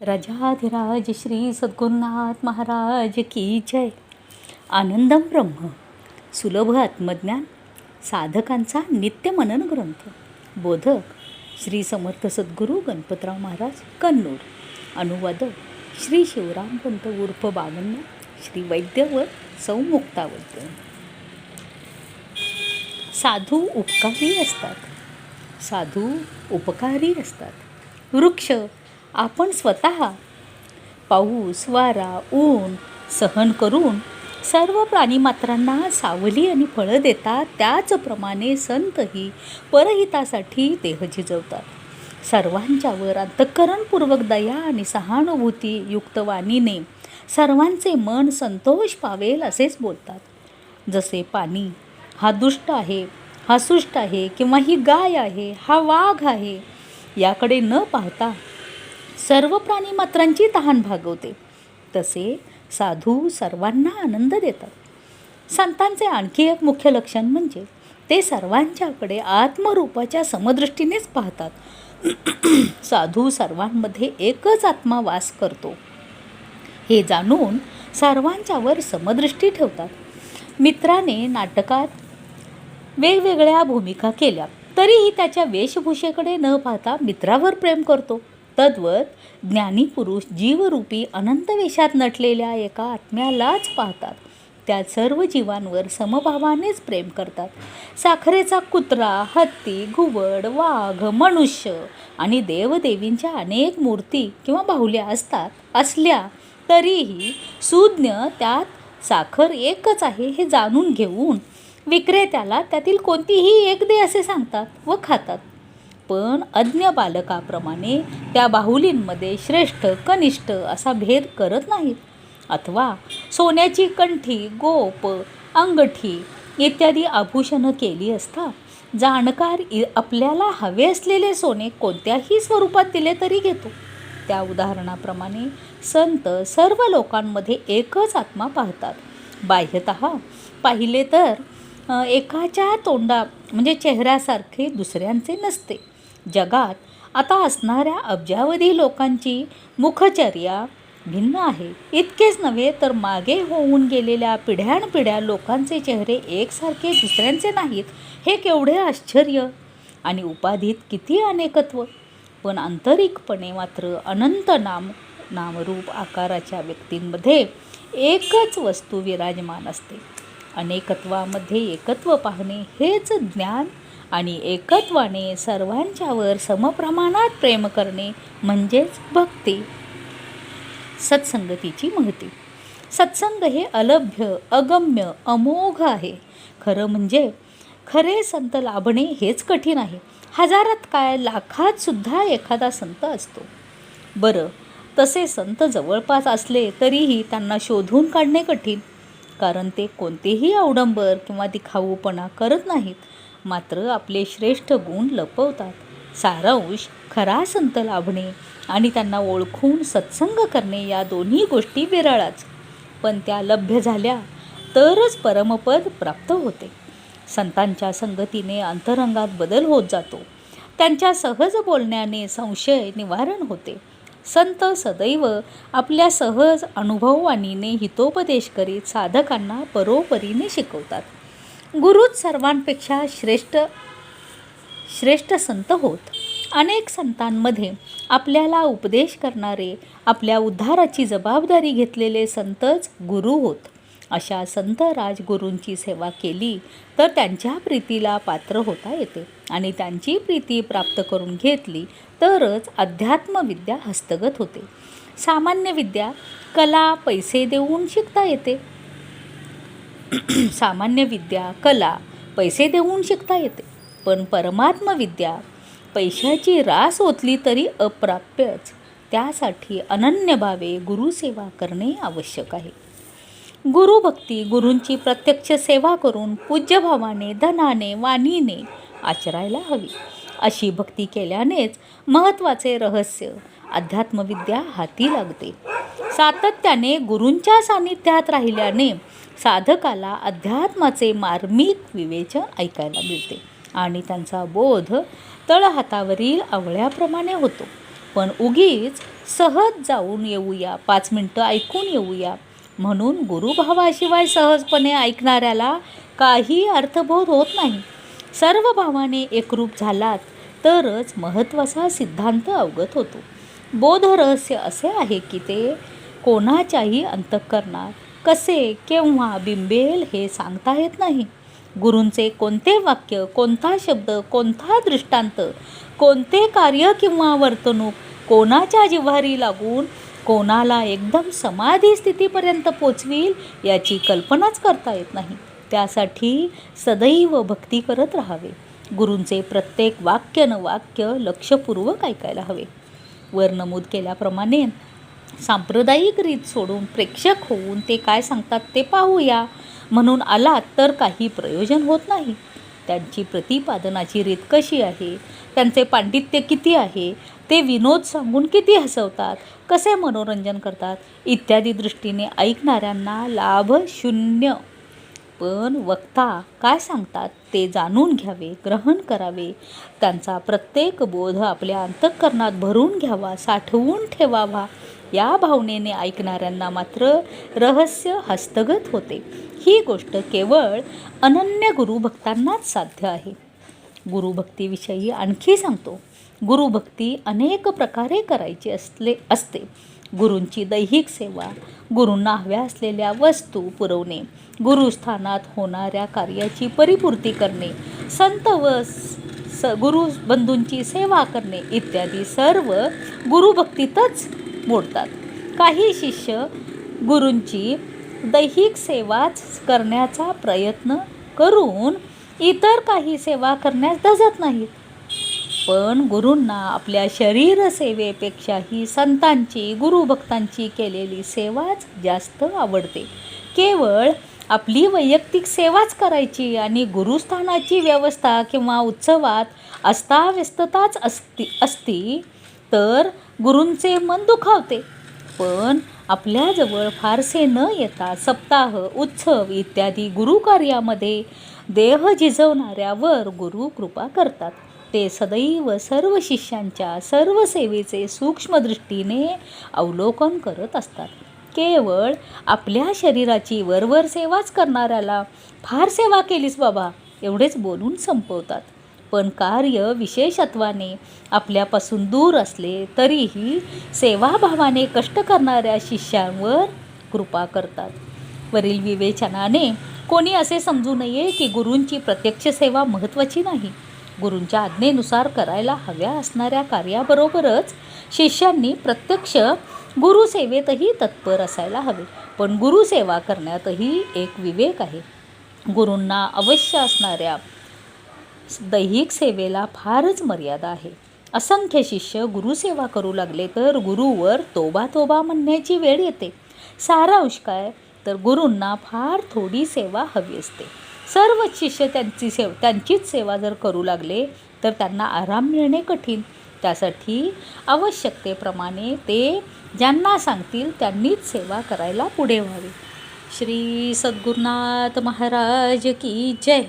राजाधिराज श्री सद्गुरुनाथ महाराज की जय. आनंदम ब्रह्म सुलभ आत्मज्ञान साधकांचा नित्य मनन ग्रंथ. बोधक श्री समर्थ सद्गुरू गणपतराव महाराज कन्नूर. अनुवादक श्री शिवरामपंत उर्फ बावन्न, श्री वैद्य व सौमुक्ता वैद्य. साधू उपकारी असतात. साधू उपकारी असतात. वृक्ष आपण स्वतः पाऊस, वारा, ऊन सहन करून सर्व प्राणीमात्रांना सावली आणि फळं देतात, त्याचप्रमाणे संतही परहितासाठी देह झिजवतात. सर्वांच्यावर अंतःकरणपूर्वक दया आणि सहानुभूती युक्त वाणीने सर्वांचे मन संतोष पावेल असेच बोलतात. जसे पाणी हा दुष्ट आहे, हा सुष्ट आहे, किंवा ही गाय आहे, हा वाघ आहे, याकडे न पाहता सर्व प्राणीमात्रांची तहान भागवते, तसे साधू सर्वांना आनंद देतात. संतांचे आणखी एक मुख्य लक्षण म्हणजे ते सर्वांच्याकडे आत्मरूपाच्या समदृष्टीनेच पाहतात. साधू सर्वांमध्ये एकच आत्मा वास करतो हे जाणून सर्वांच्यावर समदृष्टी ठेवतात. मित्राने नाटकात वेगवेगळ्या भूमिका केल्या तरीही त्याच्या वेशभूषेकडे न पाहता मित्रावर प्रेम करतो. तद्वत ज्ञानी पुरुष जीवरूपी अनंत वेशात नटलेल्या एका आत्म्यालाच पाहतात. त्या सर्व जीवांवर समभावानेच प्रेम करतात. साखरेचा कुत्रा, हत्ती, घुबड, वाघ, मनुष्य आणि देवदेवींच्या अनेक मूर्ती किंवा बाहुल्या असल्या तरीही सुज्ञ त्यात साखर एकच आहे हे जाणून घेऊन विक्रेत्याला त्यातील कोणतीही एक दे असे सांगतात व खातात. पण अज्ञ बालकाप्रमाणे त्या बाहुलींमध्ये श्रेष्ठ कनिष्ठ असा भेद करत नाहीत. अथवा सोन्याची कंठी, गोप, अंगठी इत्यादी आभूषणं केली असता जाणकार आपल्याला हवे असलेले सोने कोणत्याही स्वरूपात दिले तरी घेतो. त्या उदाहरणाप्रमाणे संत सर्व लोकांमध्ये एकच आत्मा पाहतात. बाह्यतः पाहिले तर एकाच्या तोंडा म्हणजे चेहऱ्यासारखे दुसऱ्यांचे नसते. जगात आता असणाऱ्या अब्जावधी लोकांची मुखचर्या भिन्न आहे. इतकेच नव्हे तर मागे होऊन गेलेल्या पिढ्यानपिढ्या लोकांचे चेहरे एकसारखे दुसऱ्यांचे नाहीत. हे केवढे आश्चर्य! आणि उपाधीत किती अनेकत्व! पण आंतरिकपणे मात्र अनंत नामरूप आकाराच्या व्यक्तींमध्ये एकच वस्तू विराजमान असते. अनेकत्वामध्ये एकत्व पाहणे हेच ज्ञान आणि एकत्वाने सर्वांच्यावर समप्रमाणात प्रेम करणे म्हणजेच भक्ती. सत्संगतीची महती. सत्संग हे अलभ्य, अगम्य, अमोघ आहे. खरं म्हणजे खरे संत लाभणे हेच कठीण आहे. हजारात काय लाखात सुद्धा एखादा संत असतो. बरं, तसे संत जवळपास असले तरीही त्यांना शोधून काढणे कठीण, कारण ते कोणतेही अवडंबर किंवा दिखाऊपणा करत नाहीत, मात्र आपले श्रेष्ठ गुण लपवतात. सारांश, खरा संत लाभणे आणि त्यांना ओळखून सत्संग करणे या दोन्ही गोष्टी विरळाच, पण त्या लभ्य झाल्या तरच परमपद प्राप्त होते. संतांच्या संगतीने अंतरंगात बदल होत जातो. त्यांच्या सहज बोलण्याने संशय निवारण होते. संत सदैव आपल्या सहज अनुभववाणीने हितोपदेश करीत साधकांना परोपरीने शिकवतात. गुरुच सर्वांपेक्षा श्रेष्ठ संत होत. अनेक संतांमध्ये आपल्याला उपदेश करणारे, आपल्या उद्धाराची जबाबदारी घेतलेले संतच गुरु होत. अशा संत राजगुरूंची सेवा केली तर त्यांच्या प्रीतीला पात्र होता येते, आणि त्यांची प्रीती प्राप्त करून घेतली तरच अध्यात्मविद्या हस्तगत होते. सामान्य विद्या कला पैसे देऊन शिकता येते. सामान्य विद्या कला पैसे देऊन शिकता येते, पण परमात्मविद्या पैशाची रास ओतली तरी अप्राप्यच. त्यासाठी अनन्यभावे गुरुसेवा करणे आवश्यक आहे. गुरुभक्ती, गुरूंची प्रत्यक्ष सेवा करून पूज्यभावाने, धनाने, वाणीने आचरायला हवी. अशी भक्ती केल्यानेच महत्त्वाचे रहस्य अध्यात्मविद्या हाती लागते. सातत्याने गुरूंच्या सानिध्यात राहिल्याने साधकाला अध्यात्माचे मार्मिक विवेचन ऐकायला मिळते आणि त्यांचा बोध तळहातावरील आवळ्याप्रमाणे होतो. पण उगीच सहज जाऊन येऊया, 5 मिनटं ऐकून येऊया म्हणून गुरुभावाशिवाय सहजपणे ऐकणाऱ्याला काही अर्थबोध होत नाही. सर्व भावाने एकरूप झालात तरच महत्त्वाचा सिद्धांत अवगत होतो. बोधरहस्य असे आहे की ते कोणाच्याही अंतःकरणात कसे केव्हा बिंबेल हे सांगता येत नाही. गुरूंचे कोणते वाक्य, कोणता शब्द, कोणता दृष्टांत, कोणते कार्य किंवा वर्तणूक कोणाच्या जिव्हारी लागून कोणाला एकदम समाधी स्थितीपर्यंत पोचवील याची कल्पनाच करता येत नाही. त्यासाठी सदैव भक्ती करत राहावे. गुरूंचे प्रत्येक वाक्य न वाक्य लक्षपूर्वक ऐकायला हवे. वर नमूद केल्याप्रमाणे सांप्रदायिक रीत सोडून प्रेक्षक होऊन ते काय सांगतात ते पाहूया म्हणून आलात तर काही प्रयोजन होत नाही. त्यांची प्रतिपादनाची रीत कशी आहे, त्यांचे पांडित्य किती आहे, ते विनोद सांगून किती हसवतात, कसे मनोरंजन करतात इत्यादी दृष्टीने ऐकणाऱ्यांना लाभ शून्य. पण वक्ता काय सांगतात ते जाणून घ्यावे, ग्रहण करावे, त्यांचा प्रत्येक बोध आपल्या अंतःकरणात भरून घ्यावा, साठवून ठेवावा या भावनेने ऐकणाऱ्यांना मात्र रहस्य हस्तगत होते. ही गोष्ट केवळ अनन्य गुरुभक्तांनाच साध्य आहे. गुरुभक्तीविषयी आणखी सांगतो. गुरुभक्ती अनेक प्रकारे करायची असते. गुरूंची दैहिक सेवा, गुरूंना हव्या असलेल्या वस्तू पुरवणे, गुरुस्थानात होणाऱ्या कार्याची परिपूर्ती करणे, संत व गुरुबंधूंची सेवा करणे इत्यादी सर्व गुरुभक्तीतच मोडतात. काही शिष्य गुरूंची दैहिक सेवाच करण्याचा प्रयत्न करून इतर काही सेवा करण्यास धजत नाहीत. पण गुरूंना आपल्या शरीर सेवेपेक्षाही संतांची, गुरुभक्तांची केलेली सेवाच जास्त आवडते. केवळ आपली वैयक्तिक सेवाच करायची आणि गुरुस्थानाची व्यवस्था किंवा उत्सवात अस्ताव्यस्तताच असती तर गुरूंचे मन दुखावते. पण आपल्याजवळ फारसे न येता सप्ताह, उत्सव इत्यादी गुरुकार्यामध्ये देह झिजवणाऱ्यावर गुरु कृपा करतात. ते सदैव सर्व शिष्यांच्या सर्व सेवेचे सूक्ष्मदृष्टीने अवलोकन करत असतात. केवळ आपल्या शरीराची वरवर सेवाच करणाऱ्याला फार सेवा केलीस बाबा एवढेच बोलून संपवतात. पण कार्य विशेषत्वाने आपल्यापासून दूर असले तरीही सेवाभावाने कष्ट करणाऱ्या शिष्यांवर कृपा करतात. वरील विवेचनाने कोणी असे समजू नये की गुरूंची प्रत्यक्ष सेवा महत्त्वाची नाही. गुरूंच्या आज्ञेनुसार करायला हव्या असणाऱ्या कार्याबरोबरच शिष्यांनी प्रत्यक्ष गुरुसेवेतही तत्पर असायला हवे. पण गुरुसेवा करण्यातही एक विवेक आहे. गुरूंना अवश्य असणाऱ्या दैहिक सेवेला फारच मर्यादा आहे. असंख्य शिष्य गुरुसेवा करू लागले तर गुरुवर तोबा तोबा म्हणण्याची वेळ येते. सारांश काय तर गुरूंना फार थोडी सेवा हवी असते. सर्व शिष्य त्यांचीच सेवा जर करू लागले तर त्यांना आराम मिळणे कठीण. त्यासाठी आवश्यकतेप्रमाणे ते ज्यांना सांगतील त्यांनीच सेवा करायला पुढे व्हावे. श्री सद्गुरुनाथ महाराज की जय.